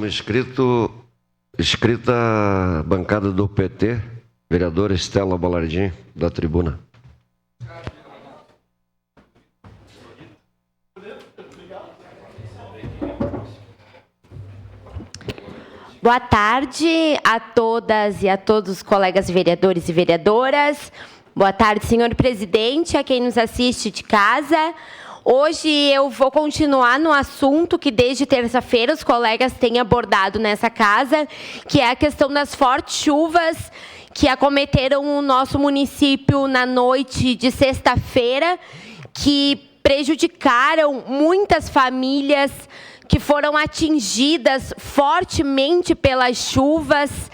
Próximo inscrita a bancada do PT, vereadora Estela Balardim, da tribuna. Boa tarde a todas e a todos os colegas vereadores e vereadoras. Boa tarde, senhor presidente, a quem nos assiste de casa. Hoje eu vou continuar no assunto que desde terça-feira os colegas têm abordado nessa casa, que é a questão das fortes chuvas que acometeram o nosso município na noite de sexta-feira, que prejudicaram muitas famílias que foram atingidas fortemente pelas chuvas,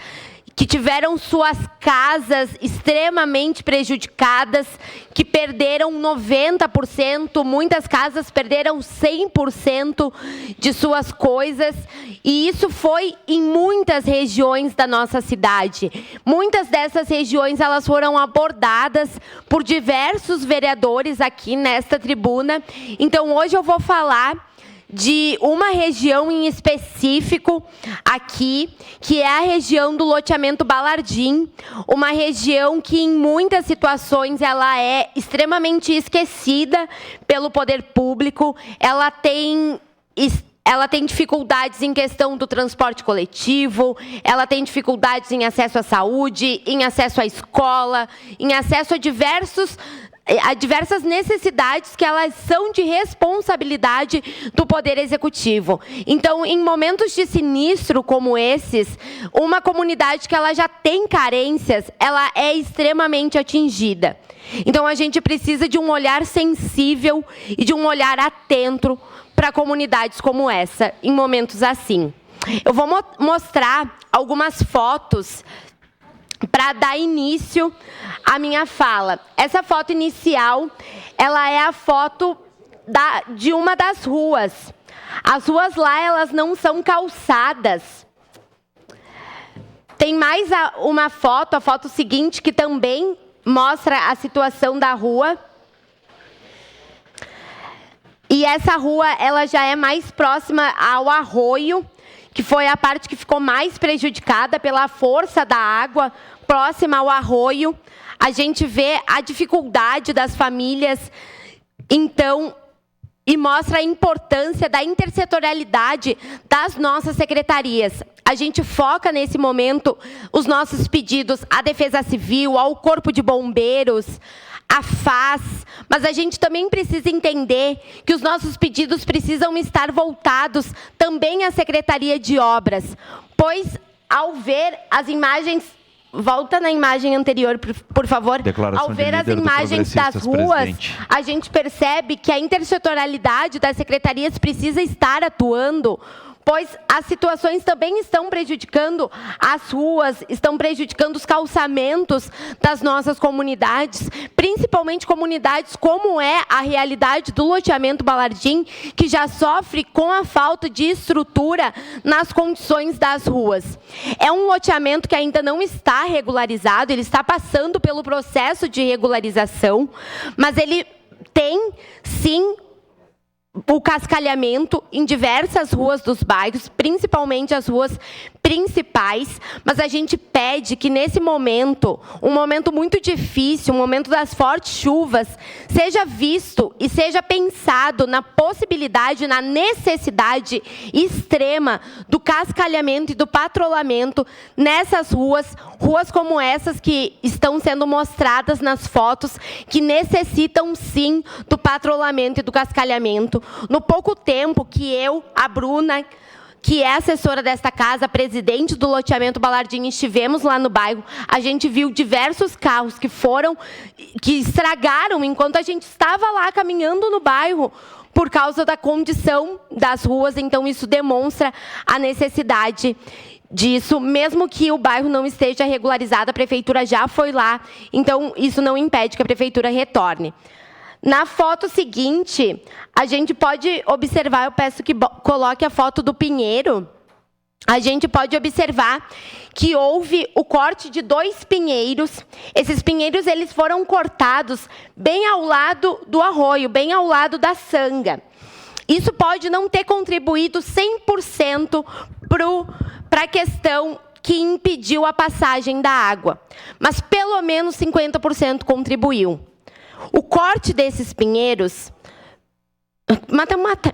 que tiveram suas casas extremamente prejudicadas, que perderam 90%, muitas casas perderam 100% de suas coisas, e isso foi em muitas regiões da nossa cidade. Muitas dessas regiões elas foram abordadas por diversos vereadores aqui nesta tribuna. Então hoje eu vou falar de uma região em específico aqui, que é a região do loteamento Balardim, uma região que em muitas situações ela é extremamente esquecida pelo poder público, ela tem dificuldades em questão do transporte coletivo, ela tem dificuldades em acesso à saúde, em acesso à escola, em acesso a diversas necessidades que elas são de responsabilidade do Poder Executivo. Então, em momentos de sinistro como esses, uma comunidade que ela já tem carências, ela é extremamente atingida. Então, a gente precisa de um olhar sensível e de um olhar atento para comunidades como essa, em momentos assim. Eu vou mostrar algumas fotos para dar início à minha fala. Essa foto inicial, ela é a foto de uma das ruas. As ruas lá, elas não são calçadas. Tem mais uma foto, a foto seguinte, que também mostra a situação da rua. E essa rua, ela já é mais próxima ao arroio, que foi a parte que ficou mais prejudicada pela força da água, próxima ao arroio. A gente vê a dificuldade das famílias, então, e mostra a importância da intersetorialidade das nossas secretarias. A gente foca nesse momento os nossos pedidos à Defesa Civil, ao Corpo de Bombeiros, à FAS, mas a gente também precisa entender que os nossos pedidos precisam estar voltados também à Secretaria de Obras, pois ao ver as imagens, volta na imagem anterior, por favor, ao ver as imagens das ruas, a gente percebe que a intersetorialidade das secretarias precisa estar atuando, pois as situações também estão prejudicando as ruas, estão prejudicando os calçamentos das nossas comunidades, principalmente comunidades como é a realidade do loteamento Balardim, que já sofre com a falta de estrutura nas condições das ruas. É um loteamento que ainda não está regularizado, ele está passando pelo processo de regularização, mas ele tem, sim, o cascalhamento em diversas ruas dos bairros, principalmente as ruas principais, mas a gente pede que nesse momento, um momento muito difícil, um momento das fortes chuvas, seja visto e seja pensado na possibilidade, na necessidade extrema do cascalhamento e do patrulhamento nessas ruas como essas que estão sendo mostradas nas fotos, que necessitam sim do patrulhamento e do cascalhamento. No pouco tempo que eu, a Bruna, que é assessora desta casa, presidente do loteamento Balardim, estivemos lá no bairro, a gente viu diversos carros que estragaram enquanto a gente estava lá caminhando no bairro, por causa da condição das ruas. Então isso demonstra a necessidade disso, mesmo que o bairro não esteja regularizado, a prefeitura já foi lá, então isso não impede que a prefeitura retorne. Na foto seguinte, a gente pode observar, eu peço que coloque a foto do Pinheiro, a gente pode observar que houve o corte de 2 pinheiros. Esses pinheiros eles foram cortados bem ao lado do arroio, bem ao lado da sanga. Isso pode não ter contribuído 100% para a questão que impediu a passagem da água, mas pelo menos 50% contribuiu. O corte desses pinheiros...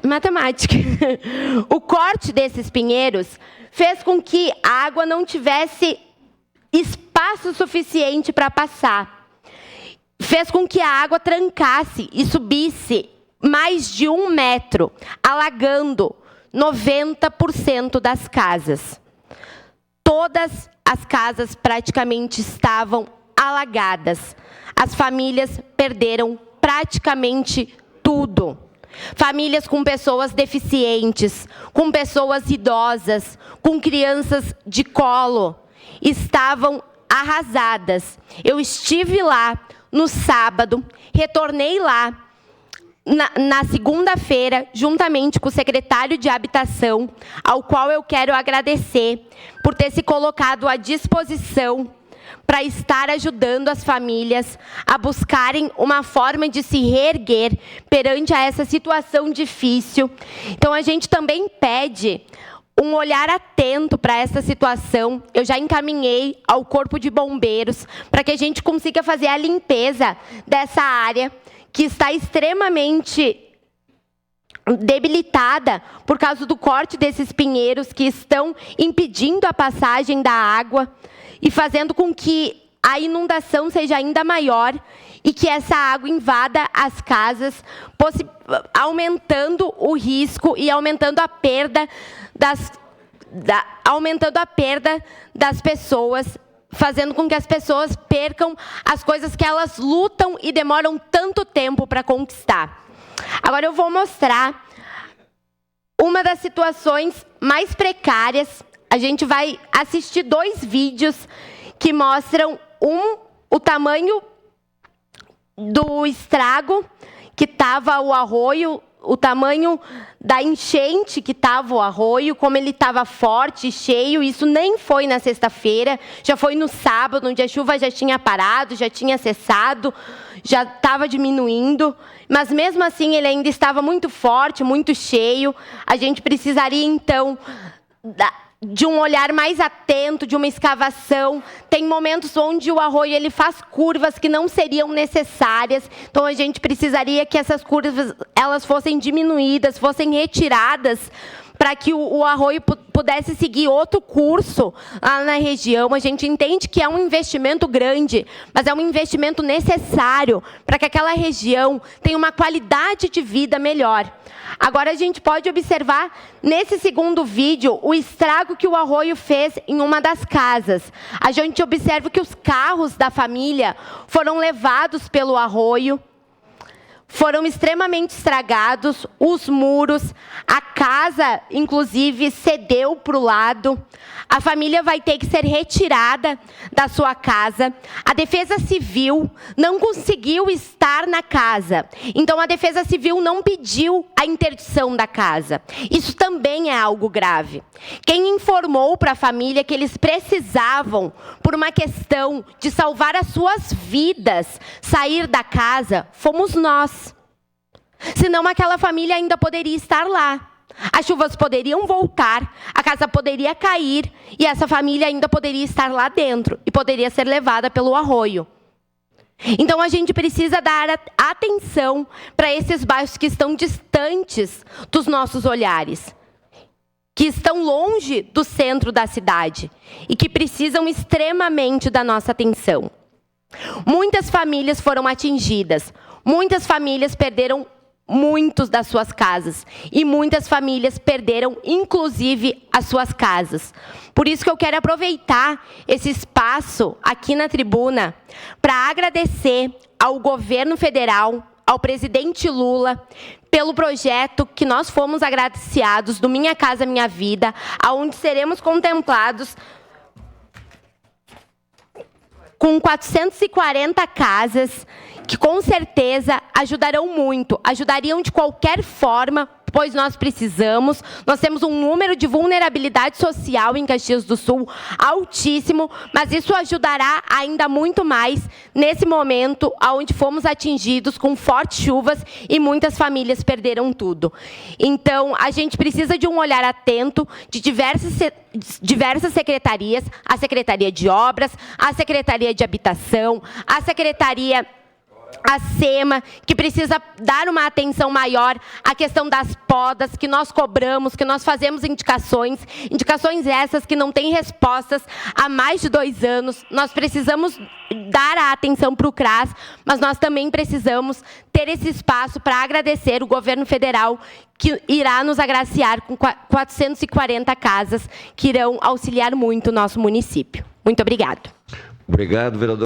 Matemática. O corte desses pinheiros fez com que a água não tivesse espaço suficiente para passar. Fez com que a água trancasse e subisse mais de 1 metro, alagando 90% das casas. Todas as casas praticamente estavam alagadas. As famílias perderam praticamente tudo. Famílias com pessoas deficientes, com pessoas idosas, com crianças de colo, estavam arrasadas. Eu estive lá no sábado, retornei lá na segunda-feira, juntamente com o secretário de Habitação, ao qual eu quero agradecer por ter se colocado à disposição para estar ajudando as famílias a buscarem uma forma de se reerguer perante a essa situação difícil. Então, a gente também pede um olhar atento para essa situação. Eu já encaminhei ao Corpo de Bombeiros para que a gente consiga fazer a limpeza dessa área que está extremamente debilitada por causa do corte desses pinheiros que estão impedindo a passagem da água e fazendo com que a inundação seja ainda maior e que essa água invada as casas, aumentando o risco e aumentando a perda das pessoas, fazendo com que as pessoas percam as coisas que elas lutam e demoram tanto tempo para conquistar. Agora eu vou mostrar uma das situações mais precárias. A gente vai assistir 2 vídeos que mostram o tamanho do estrago que estava o arroio, o tamanho da enchente que estava o arroio, como ele estava forte, cheio. Isso nem foi na sexta-feira, já foi no sábado, onde a chuva já tinha parado, já tinha cessado, já estava diminuindo. Mas mesmo assim ele ainda estava muito forte, muito cheio. A gente precisaria então de um olhar mais atento, de uma escavação. Tem momentos onde o arroio ele faz curvas que não seriam necessárias. Então a gente precisaria que essas curvas elas fossem diminuídas, fossem retiradas, para que o arroio pudesse seguir outro curso lá na região. A gente entende que é um investimento grande, mas é um investimento necessário para que aquela região tenha uma qualidade de vida melhor. Agora a gente pode observar nesse segundo vídeo o estrago que o arroio fez em uma das casas. A gente observa que os carros da família foram levados pelo arroio, foram extremamente estragados, os muros, a casa, inclusive, cedeu para o lado. A família vai ter que ser retirada da sua casa. A Defesa Civil não conseguiu estar na casa. Então, a Defesa Civil não pediu a interdição da casa. Isso também é algo grave. Quem informou para a família que eles precisavam, por uma questão de salvar as suas vidas, sair da casa, fomos nós. Senão aquela família ainda poderia estar lá. As chuvas poderiam voltar, a casa poderia cair e essa família ainda poderia estar lá dentro e poderia ser levada pelo arroio. Então a gente precisa dar atenção para esses bairros que estão distantes dos nossos olhares, que estão longe do centro da cidade e que precisam extremamente da nossa atenção. Muitas famílias foram atingidas, muitas famílias perderam muitos das suas casas e muitas famílias perderam inclusive as suas casas. Por isso que eu quero aproveitar esse espaço aqui na tribuna para agradecer ao governo federal, ao presidente Lula, pelo projeto que nós fomos agraciados do Minha Casa Minha Vida, aonde seremos contemplados com 440 casas que com certeza ajudarão muito, ajudariam de qualquer forma pois nós precisamos. Nós temos um número de vulnerabilidade social em Caxias do Sul altíssimo, mas isso ajudará ainda muito mais nesse momento onde fomos atingidos com fortes chuvas e muitas famílias perderam tudo. Então, a gente precisa de um olhar atento de diversas secretarias, a Secretaria de Obras, a Secretaria de Habitação, a Secretaria... a SEMA, que precisa dar uma atenção maior à questão das podas, que nós cobramos, que nós fazemos indicações essas que não têm respostas há mais de 2 anos. Nós precisamos dar a atenção para o CRAS, mas nós também precisamos ter esse espaço para agradecer o governo federal, que irá nos agraciar com 440 casas, que irão auxiliar muito o nosso município. Muito obrigado. Obrigado, vereador.